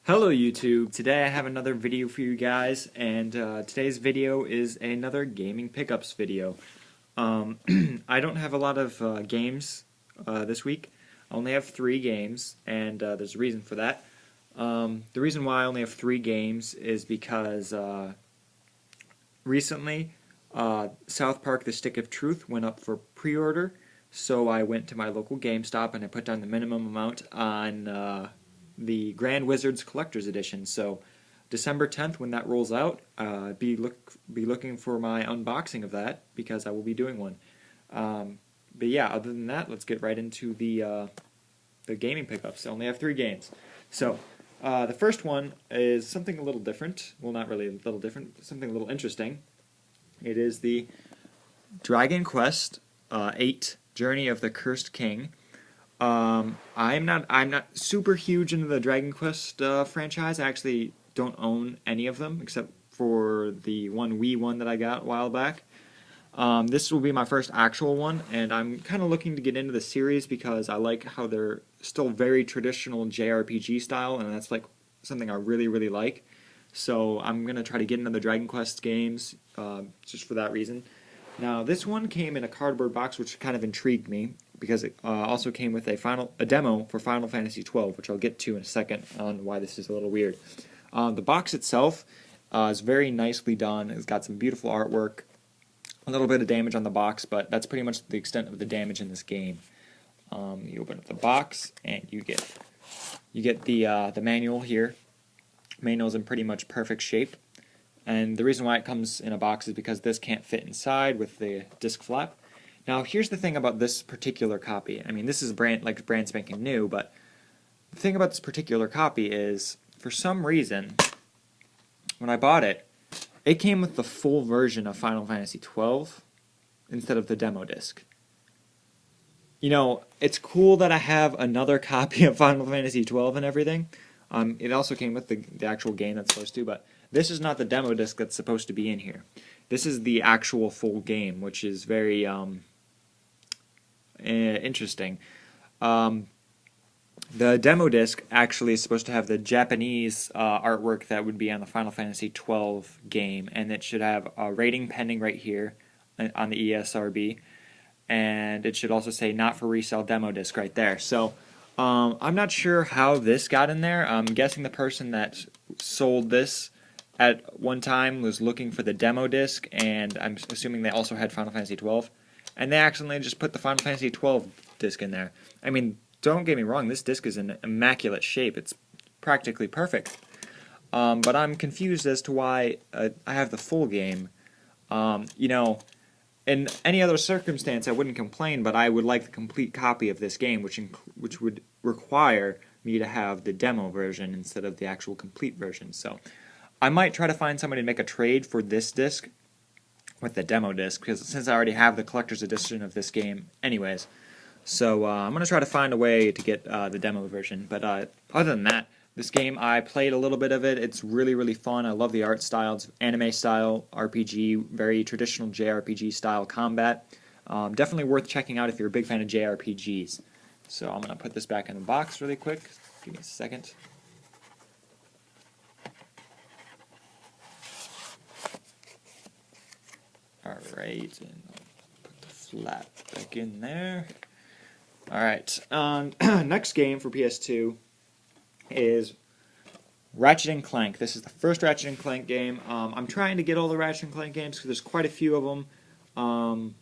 Hello YouTube! Today I have another video for you guys, and today's video is another gaming pickups video. I don't have a lot of games this week. I only have 3 games, and there's a reason for that. The reason why I only have 3 games is because recently South Park: The Stick of Truth went up for pre-order, so I went to my local GameStop and I put down the minimum amount on the Grand Wizards Collector's Edition. So December 10th, when that rolls out, be looking for my unboxing of that, because I will be doing one. But yeah, other than that, let's get right into the gaming pickups. I only have 3 games. So the first one is something a little different. Well, not really a little different, something a little interesting. It is the Dragon Quest VIII Journey of the Cursed King. I'm not super huge into the Dragon Quest franchise. I actually don't own any of them except for the one Wii one that I got a while back. This will be my first actual one, and I'm kind of looking to get into the series because I like how they're still very traditional JRPG style, and that's like something I really like. So I'm gonna try to get into the Dragon Quest games just for that reason. Now, this one came in a cardboard box, which kind of intrigued me, because it also came with a demo for Final Fantasy XII, which I'll get to in a second on why this is a little weird. The box itself is very nicely done. It's got some beautiful artwork, a little bit of damage on the box, but that's pretty much the extent of the damage in this game. You open up the box, and you get the manual here. The manual's in pretty much perfect shape. And the reason why it comes in a box is because this can't fit inside with the disc flap. Now, here's the thing about this particular copy. I mean, this is brand spanking new, but the thing about this particular copy is, for some reason, when I bought it, it came with the full version of Final Fantasy XII instead of the demo disc. You know, it's cool that I have another copy of Final Fantasy XII and everything. It also came with the actual game that's supposed to, but this is not the demo disc that's supposed to be in here. This is the actual full game, which is very interesting. The demo disc actually is supposed to have the Japanese artwork that would be on the Final Fantasy XII game, and it should have a rating pending right here on the ESRB, and it should also say not for resale demo disc right there. So I'm not sure how this got in there. I'm guessing the person that sold this at one time was looking for the demo disc, and I'm assuming they also had Final Fantasy XII, and they accidentally just put the Final Fantasy XII disc in there. I mean, don't get me wrong, this disc is in immaculate shape. It's practically perfect. But I'm confused as to why I have the full game. You know, in any other circumstance, I wouldn't complain, but I would like the complete copy of this game, which would require me to have the demo version instead of the actual complete version. So I might try to find somebody to make a trade for this disc with the demo disc, because since I already have the collector's edition of this game anyways. So I'm going to try to find a way to get the demo version. But other than that, this game, I played a little bit of it. It's really fun. I love the art style. It's anime style RPG, very traditional JRPG style combat. Definitely worth checking out if you're a big fan of JRPGs. So I'm going to put this back in the box really quick. Give me a second. Alright, and I'll put the flap back in there. Alright, next game for PS2 is Ratchet & Clank. This is the first Ratchet & Clank game. I'm trying to get all the Ratchet & Clank games because there's quite a few of them.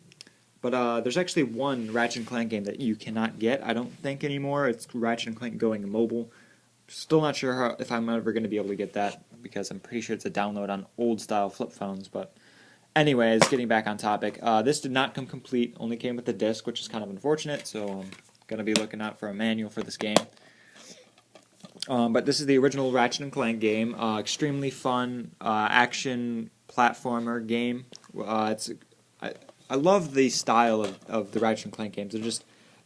But there's actually one Ratchet & Clank game that you cannot get, I don't think, anymore. It's Ratchet & Clank Going Mobile. Still not sure if I'm ever going to be able to get that, because I'm pretty sure it's a download on old-style flip phones. But anyways, getting back on topic, this did not come complete, only came with the disc, which is kind of unfortunate, so I'm going to be looking out for a manual for this game. But this is the original Ratchet & Clank game, extremely fun action platformer game. I love the style of the Ratchet & Clank games.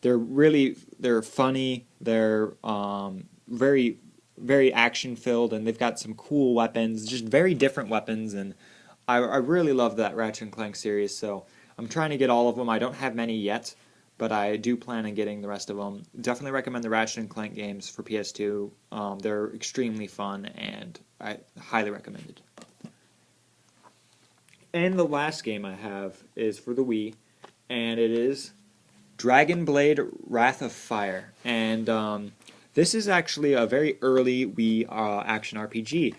They're funny, they're very action filled, and they've got some cool weapons, just very different weapons, and I really love that Ratchet & Clank series, so I'm trying to get all of them. I don't have many yet, but I do plan on getting the rest of them. Definitely recommend the Ratchet and Clank games for PS2. They're extremely fun, and I highly recommend it. And the last game I have is for the Wii, and it is Dragon Blade Wrath of Fire. And this is actually a very early Wii action RPG.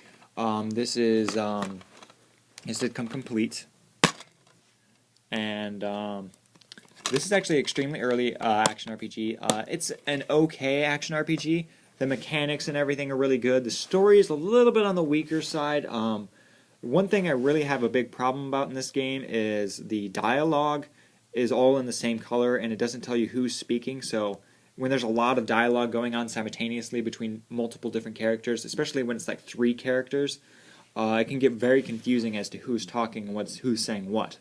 This is it's become complete, and this is actually extremely early action RPG. It's an okay action RPG. The mechanics and everything are really good. The story is a little bit on the weaker side. One thing I really have a big problem about in this game is the dialogue is all in the same color, and it doesn't tell you who's speaking. So when there's a lot of dialogue going on simultaneously between multiple different characters, especially when it's like 3 characters, it can get very confusing as to who's talking and who's saying what,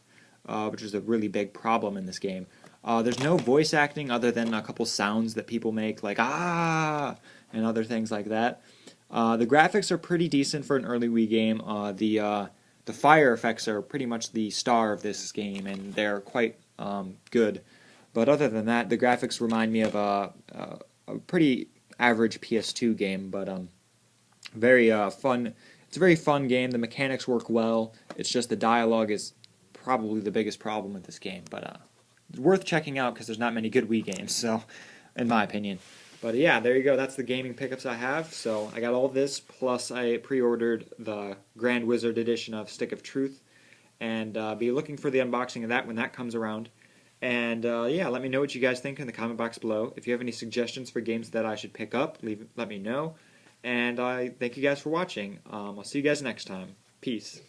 which is a really big problem in this game. There's no voice acting other than a couple sounds that people make, like "ah" and other things like that. The graphics are pretty decent for an early Wii game. The fire effects are pretty much the star of this game, and they're quite good. But other than that, the graphics remind me of a pretty average PS2 game, but very fun. It's a very fun game. The mechanics work well. It's just the dialogue is probably the biggest problem with this game, but it's worth checking out because there's not many good Wii games, so in my opinion. But yeah, there you go. That's the gaming pickups I have. So I got all this, plus I pre-ordered the Grand Wizard edition of Stick of Truth, and be looking for the unboxing of that when that comes around. And yeah, let me know what you guys think in the comment box below. If you have any suggestions for games that I should pick up, let me know. And I thank you guys for watching. I'll see you guys next time. Peace.